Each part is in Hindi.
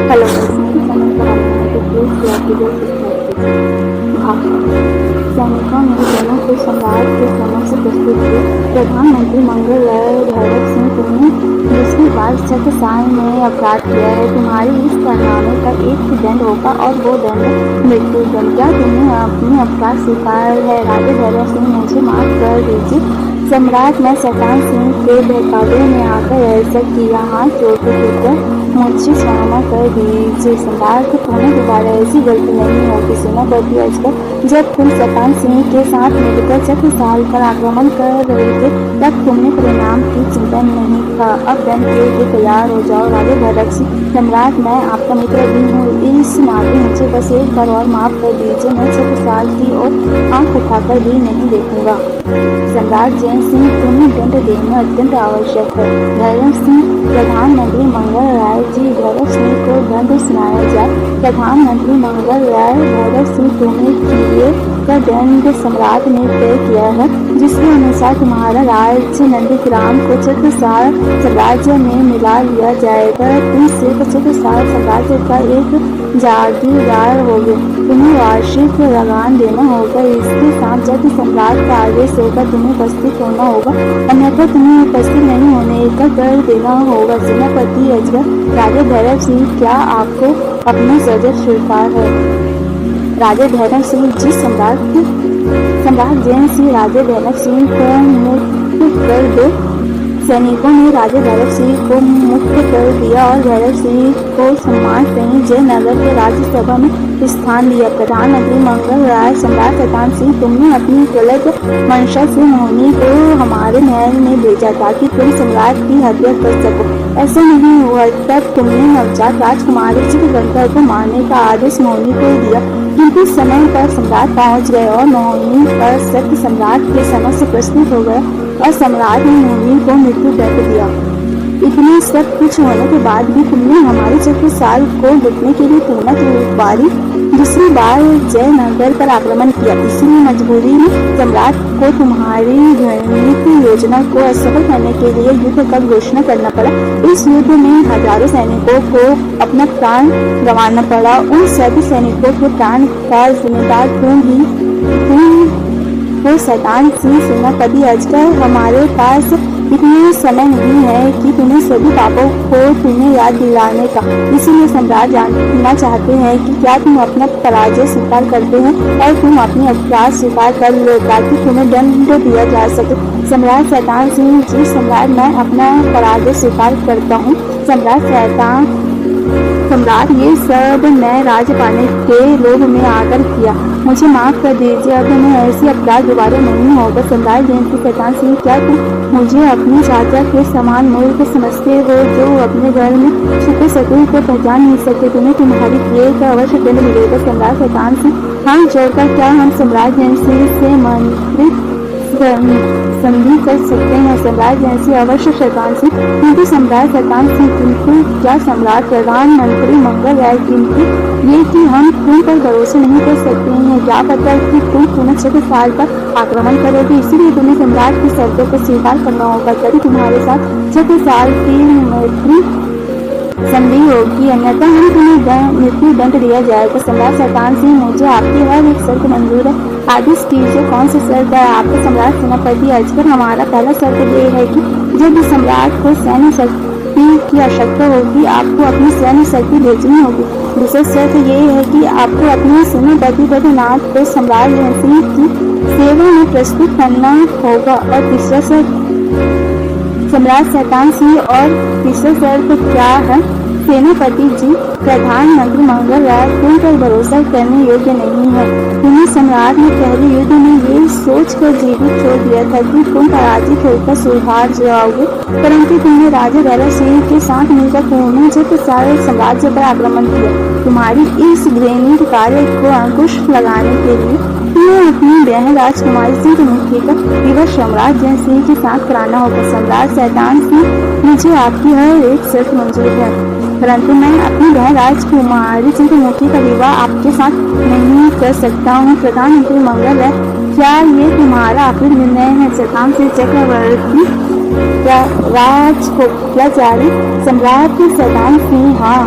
हेलो समय पर आने के केस या विजय भाषण सैनिकों ने दोनों को सम्राट के समक्ष प्रस्तुत किया। प्रधानमंत्री मंगल राय भैरव सिंह, तुमने दूसरी बार छत्रसाल में अपराध किया है। तुम्हारी इस कारनामे का एक ही दंड होगा और वो दंड मृत्यु दंड। क्या तुमने अपनी अपराध स्वीकार है? राजा भैरव सिंह, मुझे माफ कर दीजिए सम्राट, मैं शैतान सिंह के बहकावे में आकर ऐसा किया। हाथ जोड़कर मुझे क्षमा कर दीजिए सम्राट, तुम्हें दोबारा ऐसी गलती नहीं होगी। सेनापति अजगर, जब तुम शैतान सिंह के साथ मिलकर छत्रसाल पर आक्रमण कर रहे थे तब तुमने परिणाम की चिंता नहीं था। अब दंड के लिए तैयार हो जाओ। राजा भैरव सिंह, सम्राट, मैं आपका मित्र भी हूँ, इस नाते मुझे बस एक बार और माफ कर दीजिए। मैं छत्रसाल की ओर आंख उठाकर भी नहीं देखूंगा। सम्राट जय सिंह, तुम्हें दंड देना अत्यंत आवश्यक है। भैरव सिंह, प्रधानमंत्री मंगल राय जी, भैरव सिंह को दंड सुनाया जाए। प्रधानमंत्री मंगल राय, भैरव सिंह, तुम्हें किए का दंड सम्राट ने तय किया है, जिसके अनुसार तुम्हारा राज्य नंदीग्राम को छत्रसाल साम्राज्य में मिला लिया जाएगा। तुम सिर्फ छत्रसाल साम्राज्य का एक जागीरदार होगे। तुम्हें वार्षिक लगान देना होगा। इसके साथ जब सम्राट का आदेश होगा तुम्हें उपस्थित होना होगा, अन्यथा तुम्हें उपस्थित नहीं होने का कर देना होगा। सेनापति अजगर, राजा भैरव सिंह, क्या आपको अपना सजग स्वीकार है? राजा भैरव सिंह जी, सम्राट जय सिंह, राजा भैरव सिंह को मुक्त कर दो। सैनिकों ने राजा भैरव सिंह को मुक्त कर दिया और भैरव सिंह को सम्मान सहित जयनगर के राज्यसभा में स्थान दिया। प्रधानमंत्री मंगल राय, सम्राट शैतान सिंह, तुमने अपनी गलत मंशा से मोहिनी को हमारे महल में भेजा ताकि तुम सम्राट की हत्या कर सको। ऐसा नहीं हुआ। तब तुमने नवजात राजकुमारी चित्रगंगा को मारने का आदेश मोहिनी को दिया, किंतु समय पर सम्राट पहुंच गए और मोहिनी पर सत्य सम्राट के समक्ष प्रस्तुत हो गया और सम्राट ने मोहिनी को मृत्यु दंड दिया। इतने सब कुछ होने के बाद भी तुमने हमारे छत्रसाल को लूटने के लिए दूसरी बार जयनगर पर आक्रमण किया। इसीलिए मजबूरी में सम्राट को तुम्हारी घृणित योजना को असफल करने के लिए युद्ध का घोषणा करना पड़ा। इस युद्ध में हजारों सैनिकों को अपना प्राण गंवाना पड़ा। उन सभी सैनिकों के प्राण का जिम्मेदार तुम शैतान सिंह। सेनापति अजगर, हमारे पास इतना समय नहीं है कि तुम्हें सभी पापों को तुम्हें याद दिलाने का। इसीलिए सम्राट जानना चाहते हैं कि क्या तुम अपना पराजय स्वीकार करते हो और तुम अपनी अपराध स्वीकार कर लो ताकि तुम्हें दंड दिया जा सके। सम्राट शैतान सिंह जी, सम्राट, मैं अपना पराजय स्वीकार करता हूँ। सम्राट, ये सब मैं राज्य पाने के लोभ में आकर किया, मुझे माफ कर दीजिए। अब मैं ऐसी अपराध दोबारा नहीं होगा। सम्राट जयंती शैतान सिंह, क्या तुम मुझे अपने चाचा के समान मूर्ख समझते हो जो अपने घर में छुपे शत्रु को पहचान नहीं सकते? तुम्हें तुम्हारी किए का अवश्य दंड मिलेगा। सम्राट शैतान सिंह, हाथ जोड़कर क्या हम सम्राट जयंती से मंत्रित संधि कर सकते हैं? सम्राट जयंती, अवश्य शैतान सिंह, किंतु सम्राट शैतान सिंह, किंतु क्या सम्राट प्रधानमंत्री मंगल राय, किंतु ये कि हम तुम पर भरोसा नहीं कर सकते हैं। क्या पता कि तुम पुनः छत्रसाल पर आक्रमण करोगे, इसीलिए तुम्हें सम्राट की शर्तों को स्वीकार करना होगा। तभी तुम्हारे साथ छत्रसाल की मैत्री संधि होगी, अन्यथा हम तुम्हें मृत्यु दंड दिया जाएगा। सम्राट शैतान सिंह, मुझे आपकी हर एक शर्त मंजूर है। आदेश कीजिए, कौन सी शर्त है आपका? सम्राट सेनापति अजगर, हमारा पहला शर्त ये है कि जब सम्राट को सैन्य शक्ति की आवश्यकता होगी आपको अपनी सैन्य शक्ति भेजनी होगी। दूसरी शर्त ये है कि आपको अपने सेनापति बद्रीनाथ को सम्राट सिंह की सेवा में प्रस्तुत करना होगा। और तीसरा शर्त सम्राट शैतान सिंह, और तीसरा शर्त क्या है? सेनापति जी, प्रधानमंत्री मंगल राय तुम पर भरोसा करने योग्य नहीं है। तुम्हें सम्राट ने पहले युद्ध में ये सोच कर जीवित छोड़ दिया था कि तुम पराजित होकर सुधार जाओगे, परंतु तुमने राजा भैरव सिंह के साथ मिलकर पुनः छत्रसाल साम्राज्य पर आक्रमण किया। तुम्हारी इस घृणित कार्य को अंकुश लगाने के लिए तुम्हें अपनी बहन राजकुमारी सिंहमुखी का विवाह सम्राट जय सिंह के साथ कराना होगा। सम्राट शैतान सिंह, मुझे आपकी हर एक शर्त मंजूर है, परंतु मैं अपनी बहन राजकुमारी सिंहमुखी का विवाह आपके साथ नहीं कर सकता हूँ। प्रधानमंत्री मंगल राय, क्या ये तुम्हारा आखिरी निर्णय है? शैतान सिंह चक्रवर्ती राजकोषाचार्य। सम्राट शैतान सिंह, हाँ,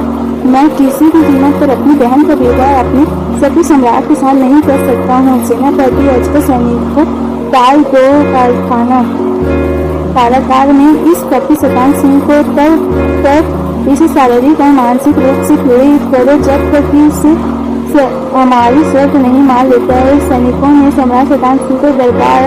मैं किसी भी कीमत पर अपनी बहन का विवाह अपने सभी सम्राट के साथ नहीं कर सकता हूँ। सेनापति अजगर सैनिकों काल को कारागार में इस कपटी शैतान सिंह को तब इसे शारीरिक और मानसिक रूप से पीड़ित करो जब तक कि इसे हमारी शर्त नहीं मान लेता है। सैनिकों ने सम्राट शैतान सिंह को दरबार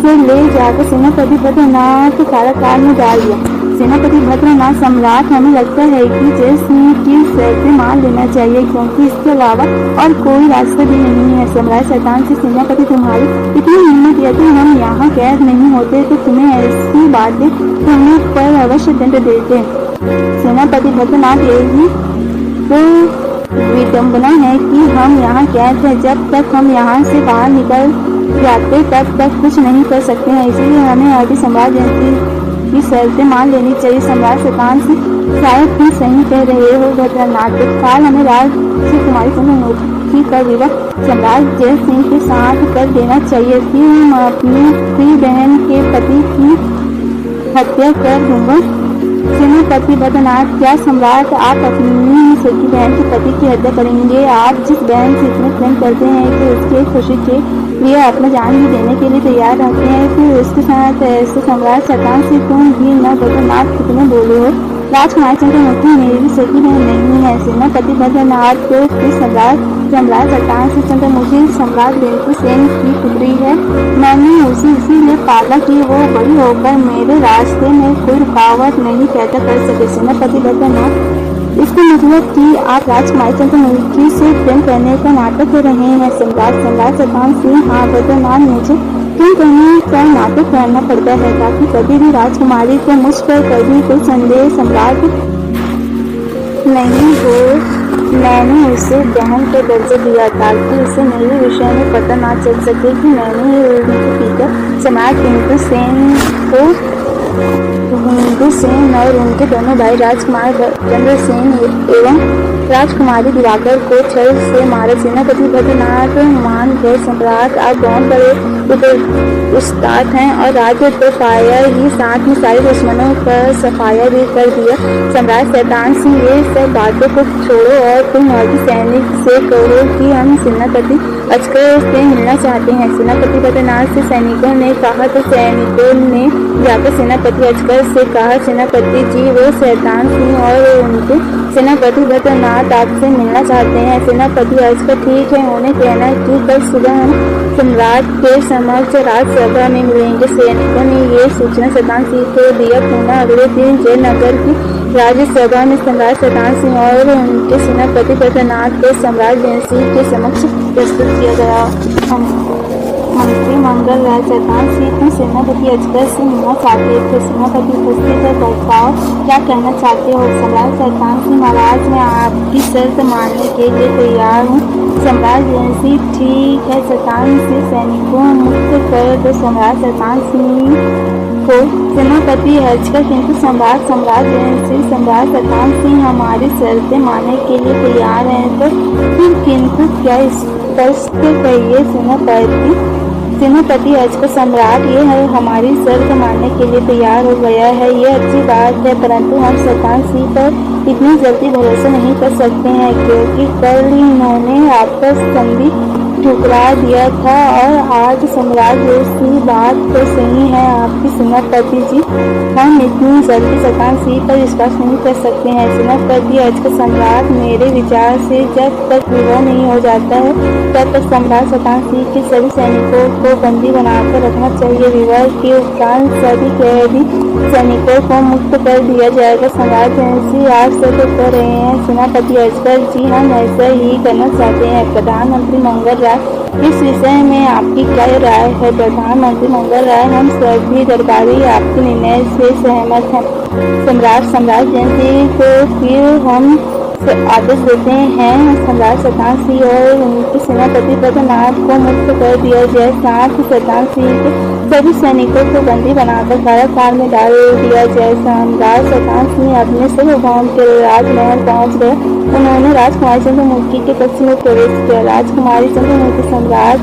से ले जाकर सेनापति भद्रनाथ कारागार में डाल दिया। सेनापति भद्रनाथ सम्राट, हमें लगता है कि जय सिंह की शर्तें मान लेना चाहिए, क्योंकि इसके अलावा और कोई रास्ता भी नहीं है। सम्राट शैतान से, सेनापति तुम्हारी इतनी हिम्मत यदि हम यहाँ कैद नहीं होते तो तुम्हें ऐसी बातें करने पर अवश्य दंड देते। सेनापति भद्रनाथ, यही तो विडम्बना है कि हम यहाँ कैद हैं। जब तक हम यहाँ से बाहर निकल जाते तब तक कुछ नहीं कर सकते हैं, इसलिए हमें अभी सम्राट जयंती की शर्तें मान लेनी चाहिए। सम्राट शैतान से, शायद तुम सही कह रहे हो भद्रनाथ, काल हमें राजकुमारी चंद्रमुखी का विवाह सम्राट जय सिंह के साथ कर देना चाहिए, फिर हम अपनी प्रिय बहन के पति की हत्या कर दूंगा। सेनापति भद्रनाथ, क्या सम्राट आप अपनी छोटी बहन के पति की हत्या करेंगे? आप जिस बहन से इतने प्रेम करते हैं कि उसके खुशी के लिए अपना जान भी देने के लिए तैयार रहते हैं, फिर उसके साथ ऐसे सम्राट शैतान से तुम भी न भद्रनाथ कितने बोले हो? राजकुमारी चंद्रमुखी मेरी सगी बहन नहीं है। सेनापति भद्रनाथ को फिर सम्राट शैतान से चंद्रमुखी सम्राट बिंदु सेन की पुत्री है। मैंने उसे इसीलिए पाला कि वो बड़ी होकर मेरे रास्ते में कोई रुकावट नहीं पैदा कर सके। सेनापति भद्रनाथ, इसका मतलब कि आप राजकुमारी चंद्रमुखी से प्रेम करने का नाटक कर रहे हैं। सम्राट शैतान सिंह, हाँ भद्रनाथ, मुझे प्रेम करने का नाटक करना पड़ता है ताकि कभी भी राजकुमारी को मुझ पर कभी कोई संदेह सम्राट नहीं हो। मैंने उसे बहन का दर्जा दिया ताकि उसे मेरे विषय में पता ना चल सके कि मैंने उनके पिता सम्राट बिंदु सेन और उनके दोनों भाई राजकुमार चंद्रसेन एवं राजकुमारी दिवाकर को छल से मारा। सेनापति भद्रनाथ मान गए सम्राट आप बहुत बड़े उस्ताद हैं और राज्य तो पाया ही, साथ में सारे दुश्मनों का सफाया भी कर दिया। सम्राट शैतान सिंह, ये सब बातों को छोड़ो और तुम अभी सैनिक से कहो कि हम सेनापति अजगर से मिलना चाहते हैं। सेनापति भद्रनाथ से सैनिकों ने कहा तो सैनिकों ने जाकर सेनापति अजगर से कहा, सेनापति जी वो शैतान सिंह और उनके सेनापति भद्रनाथ आपसे मिलना चाहते हैं। सेनापति अजगर, ठीक है, उन्हें कहना कि कल सुबह हम सम्राट के समक्ष राजसभा में मिलेंगे। सैनिकों ने ये सूचना शैतान सिंह को दिया। पुनः अगले दिन जयनगर की राज्यसभा में सम्राट शैतान सिंह और उनके सेनापति भद्रनाथ को सम्राट जय सिंह के समक्ष प्रस्तुत किया गया। मंत्री मंगल राय, शैतान सिंह तुम सेनापति अजगर से मिलना चाहते थे। सेनापति उपस्थित है, बताओ क्या कहना चाहते हो? सम्राट शैतान सिंह, महाराज मैं आपकी शर्त मानने के लिए तैयार हूँ। सम्राट जय सिंह, ठीक है, शैतान से सैनिकों मुक्त कर दो सम्राट शैतान सिंह को। सेनापति अजगर, किंतु सम्राट जय सिंह, सम्राट शैतान सिंह हमारी शर्तें मानने के लिए तैयार हैं तो फिर किंतु क्या स्पष्ट कहिए। सेनापति अजगर, सम्राट ये है हमारी शर्त मानने के लिए तैयार हो गया है, ये अच्छी बात है, परंतु हम शैतान सिंह पर इतनी जल्दी भरोसा नहीं कर सकते हैं क्योंकि कल ही इन्होंने आपका संधि ठुकरा दिया था और आज सम्राट जैसी बात तो सही है आपकी सेनापति जी, हम इतनी जल्दी शैतान सिंह पर विश्वास नहीं कर सकते हैं। सेनापति अजगर, सम्राट मेरे विचार से जब तक विवाह नहीं हो जाता है तब तक सम्राट शैतान सिंह के सभी सैनिकों को बंदी बनाकर रखना चाहिए। विवाह के उपरांत सभी कैदी सैनिकों को मुक्त कर दिया जाएगा। सम्राट जैसी आप सब कर रहे हैं। सेनापति अजगर, जी हम ऐसा ही करना चाहते हैं। प्रधानमंत्री मंगल राय, इस विषय में आपकी क्या राय है? प्रधानमंत्री मंगल राय, हम सभी दरबारी आपके निर्णय से सहमत हैं। सम्राट जय सिंह को फिर हम आदेश देते हैं सम्राट शैतान सिंह और उनके सेनापति भद्रनाथ को मुक्त कर दिया जाए, साथ ही शैतान सिंह के सभी सैनिकों को बंदी बनाकर कारागार में डाल दिया जाए। सम्राट शैतान सिंह अपने सार्वभौम के राजमहल पहुंच गए। उन्होंने राजकुमारी चंद्रमुखी के कक्ष में प्रवेश किया। राजकुमारी चंद्रमुखी, सम्राट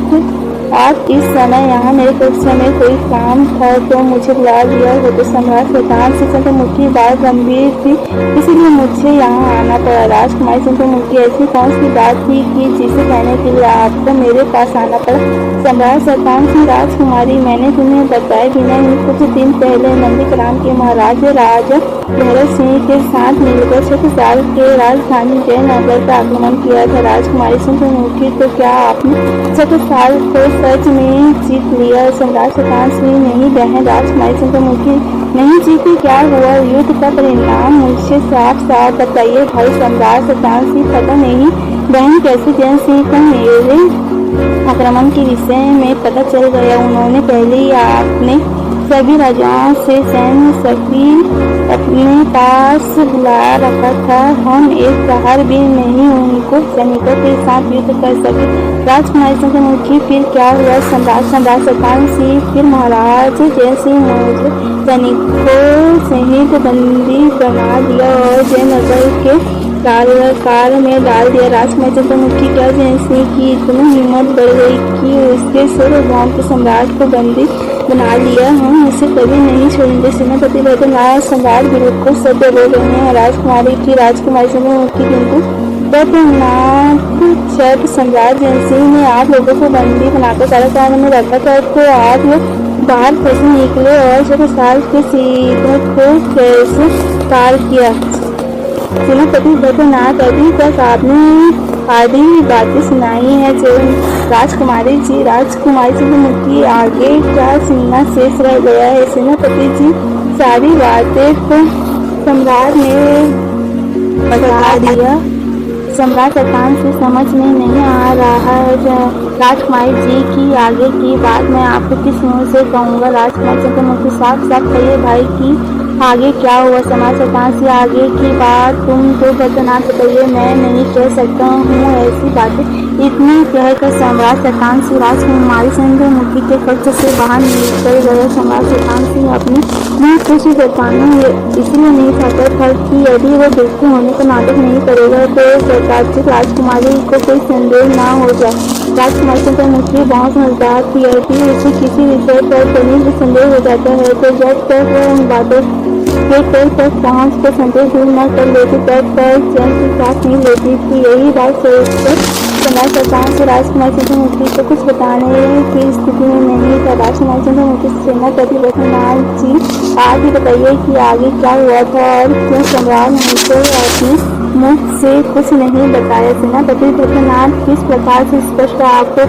आप इस समय यहाँ मेरे कक्षा में कोई काम था तो मुझे बुला लिया हो। तो सम्राट शैतान से चंद्रमुखी बात गंभीर थी, इसीलिए मुझे यहाँ आना पड़ा। राजकुमारी चंद्रमुखी, ऐसी कौन सी बात थी कि जिसे कहने के लिए आपको मेरे पास आना पड़ा? सम्राट शैतान की राजकुमारी, मैंने तुम्हें बताए बिना ही कुछ दिन पहले नंदीग्राम के महाराज राजा भरत सिंह के साथ मिलकर 6 साल के राजधानी जयनगर पर आक्रमण किया था। राजकुमारी चंद्रमुखी, तो क्या आपने 6 साल को सच में जीत लिया? सम्राट शैतान सिंह, नहीं बहन। राजकुमारी चंद्रमुखी, नहीं जीती? क्या हुआ युद्ध का परिणाम? मुझे साफ साफ बताइए भाई। सम्राट शैतान सिंह, पता नहीं बहन, कैसे जयन सिंह को मेरे आक्रमण के विषय में पता चल गया। उन्होंने पहले ही आपने सभी राजाओं से सैन्य शक्ति अपने पास बुला रखा था। हम एक प्रहार भी नहीं उनको सैनिकों के साथ युद्ध कर सके। राजकुमारी चंद्रमुखी, फिर क्या हुआ? सम्राट शैतान सिंह, फिर महाराज जय सिंह मुझे सैनिकों सहित बंदी बना दिया और जयनगर के कार में डाल दिया। राजकुमारी चंद्रमुखी, क्या जय सिंह की इतनी हिम्मत बढ़ गई कि उसके सार्वभौम के सम्राट को बंदी बना लिया? हम इसे कभी नहीं छोड़ेंगे। सेनापति बैद्यनाथ, सम्राट बिल्कुल सत्य बोल रहे हैं। राजकुमारी चंद्रमुखी, किंतु बैद्यनाथ जब सम्राट जय सिंह ने आप लोगों को बंदी बनाकर कारागार में रखा था तो आप लोग बाहर कैसे निकले और 6 साल के सीधे को कैसे पार किया? सेनापति बैद्यनाथ, अभी तक आपने आधी बातें सुनाई है जो राजकुमारी जी। राजकुमारी चंद्रमुखी, आगे क्या सुनना शेष रह गया है? सेनापति जी, सारी बातें तो सम्राट ने बता दिया। सम्राट शैतान से समझ में नहीं आ रहा है राजकुमारी जी की आगे की बात मैं आपको किस मुँह से कहूँगा? राजकुमारी चंद्रमुखी, साफ साफ कहिए भाई कि आगे क्या हुआ? सम्राट शैतान से आगे की बात तुम तो बैद्यनाथ बताइए, मैं नहीं कह सकता हूँ ऐसी बातें। इतना कहकर सम्राट शैतान सिंह राजकुमारी चंद्रमुखी के कक्ष से बाहर निकल गया। सम्राट शैतान सिंह अपने मुँह कुछ बताना इसलिए नहीं चाहता था कि यदि वो दुखी होने का नाटक नहीं करेगा तो सरकार राजकुमारी को कोई संदेह ना हो जाए। राजकुमारी चंद्रमुखी बहुत समझदार थी। यदि उसे किसी विषय पर कहीं भी संदेह हो जाता है तो जब तक वह उन बातों के तल तक पहुँच कर संदेह दूर न कर लेती तब तक चैन की सांस नहीं लेती थी। यही बात सोचकर सम्राट शैतान से राजकुमारी चंद्रमुखी को कुछ बताने की स्थिति में नहीं था। राजकुमारी चंद्रमुखी, सेनापति बैद्यनाथ जी, आप ही बताइए कि आगे क्या हुआ था और क्यों सम्राट ने मुझे अपने मुख से कुछ नहीं बताया? सेनापति बैद्यनाथ, किस प्रकार से स्पष्ट आपको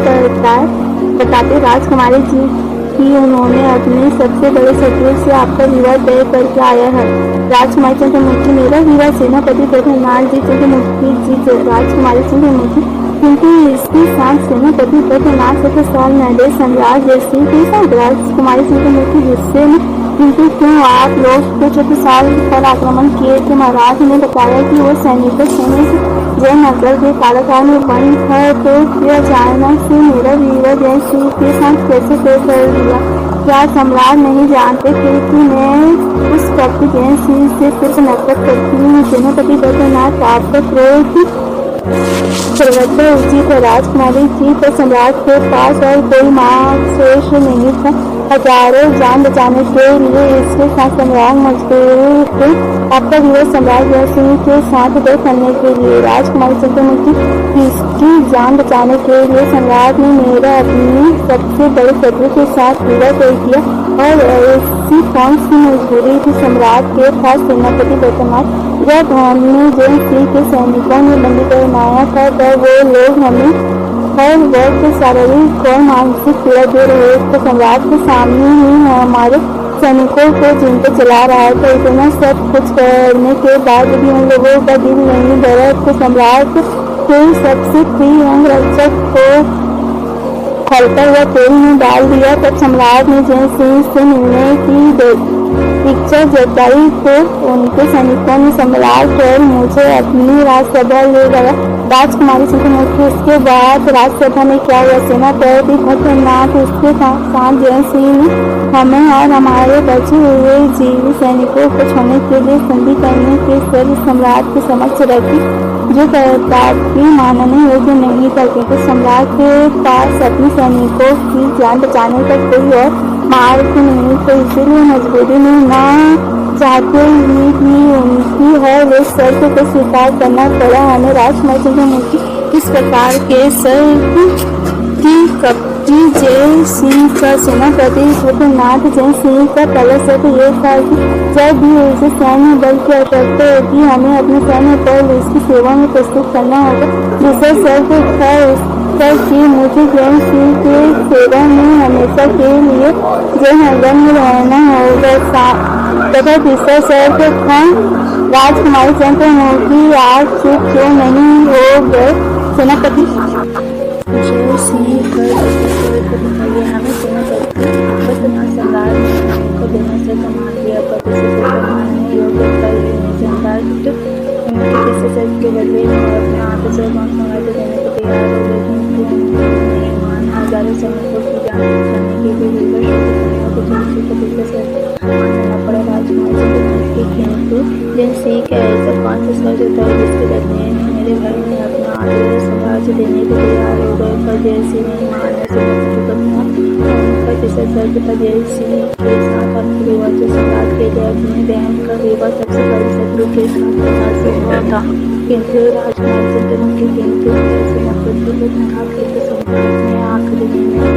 बताते? राजकुमारी जी कि उन्होंने अपने सबसे बड़े शत्रु से आपका विवाह तय करके आया है। राजकुमारी चंद्रमुखी, मेरा विवाह? सेनापति बैद्यनाथ जी, चंद्रमुखी जी, राजकुमारी चंद्रमुखी, किंतु इसके साथ सेनापति बैद्यनाथ 7 साल पहले सम्राट जय सिंह के साथ? राजकुमारी चंद्रमुखी, गुस्से में, किंतु क्यों? आप लोग तो 6 साल पर आक्रमण किए थे। महाराज ने बताया कि वो सैनिकों समेत जयनगर के कारागार में बंद था, तो फिर अचानक से मेरा विवाह जय सिंह के साथ कैसे तय कर दिया? क्या सम्राट नहीं जानते थे कि मैं उस वक्त जय सिंह से सिर्फ नफरत करती हूँ? सेनापति बैद्यनाथ, आपका क्रोध सर्वथा उचित है। राजकुमारी जी, तो सम्राट के पास और कोई मार्ग शेष नहीं था। हजारों जान बचाने के लिए इसके साथ सम्राट मजबूर थे। आपका विरोध सम्राट जय सिंह के साथ तय करने के लिए? राजकुमारी चंद्रमुखी, इसकी जान बचाने के लिए सम्राट ने मेरा अपनी सबसे बड़े शत्रु के साथ विवाह तय किया और ऐसी कौन सी मजबूरी थी सम्राट के पास? सेनापति बैद्यनाथ, जब हमने जय सिंह के सैनिकों ने बंदी करवाया था तब वो लोग हमें हर वक्त शारीरिक और मानसिक पीड़ा दे रहे थे। सम्राट के सामने ही हमारे सैनिकों को जिंदा चला रहा था। इतना सब कुछ करने के बाद भी उन लोगों का दिल नहीं डरा तो सम्राट के सबसे प्रिय अंगरक्षक को खलता हुआ तेल में डाल दिया। तब सम्राट ने जय सिंह से मिलने की इच्छा जताई तो उनके सैनिकों ने सम्राट और मुझे अपनी राजसभा ले गया। राजकुमारी चंद्रमुखी, इसके बाद राजसभा में क्या हुआ? सेनापति बैद्यनाथ, उसके साथ जय सिंह ने हमें और हमारे बचे हुए जीवित सैनिकों को छोड़ने के लिए संधि करने के सर्व सम्राट के समक्ष रखी। जो कदापि मानने योग्य नहीं था, क्योंकि सम्राट के पास अपने सैनिकों की जान बचाने का कोई और मार्ग नहीं था। इसीलिए मजबूरी में न चाहते ही उनकी हर एक शर्त को स्वीकार करना पड़ा। हमें राजकुमार चंद्रमुखी इस प्रकार के शर्त की कब्जी जय सिंह का सेनापति रुद्रनाथ जय सिंह का पहला शर्त यह था कि जब भी उसे सैन्य बल की आवश्यकता होगी, हमें अपने सैन्य बल इसकी सेवा में प्रस्तुत करना होगा। दूसरा शर्त था इसका कि मुझे जय सिंह के सेवा में हमेशा के लिए जयनगर में रहना होगा। तथा तीसरा शर्त था राजकुमारी चंद्रमुखी आज चुप क्यों नहीं हो गए। सेनापति जय सिंह हमें सेनापति सम्राट को देना से संभाल दिया, पर उसे योग्य सम्राट उनके किसी शर्त के बदले में अपना आदेश देने को तैयार हो गए, किंतु हजारों सैनिकों की जान बचाने के लिए मानना पड़ा। राजकुमार चंद्रमुखी किंतु जय सिंह का ऐसा कौन सा शर्त होता है जिसके बदले में मेरे भाई ने अपना आदेश साम्राज्य देने को तैयार हो गए। पर जय सिंह ने मानने से उनका तीसरा शर्त था जय सिंह के साथ अपने विवाह सम्राट के लिए अपनी बहन का विवाह सबसे बड़ी शत्रु के साथ करना से हुआ था, किंतु राजकुमार चंद्रमुखी सेनापति को सम्राट ने आखिरी निर्णय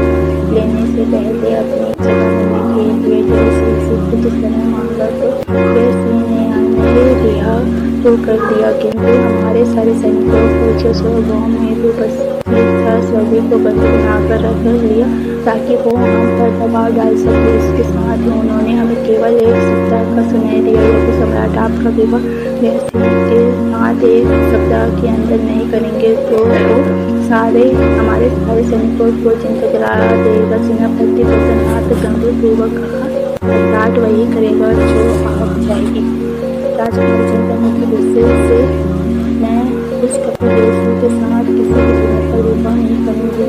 लेने से पहले अपनी इच्छा करने के लिए जय सिंह से कुछ समय मांगा, तो जय सिंह ने हमें रिहा तो कर दिया, किंतु हमारे सारे सैनिकों को जो गाँव में भी उपस्थित था सभी को बंदी बनाकर रख लिया ताकि वो हम पर दबाव डाल सके। इसके साथ ही उन्होंने हमें केवल एक सप्ताह का समय दिया, यदि सम्राट आपका विवाह जय सिंह के साथ एक सप्ताह के अंदर नहीं करेंगे तो हमारे सारे सैनिकों को चिंता जला देगा। सेनापति रुद्रनाथ गंभीरपूर्वक कहा, सम्राट वही करेगा जो आप चाहेगी। राजकुमार चंद्रमुखी गुस्से से मैं कुछ कपड़े के साथ किसी की कीमत पर विवाह नहीं करूँगी,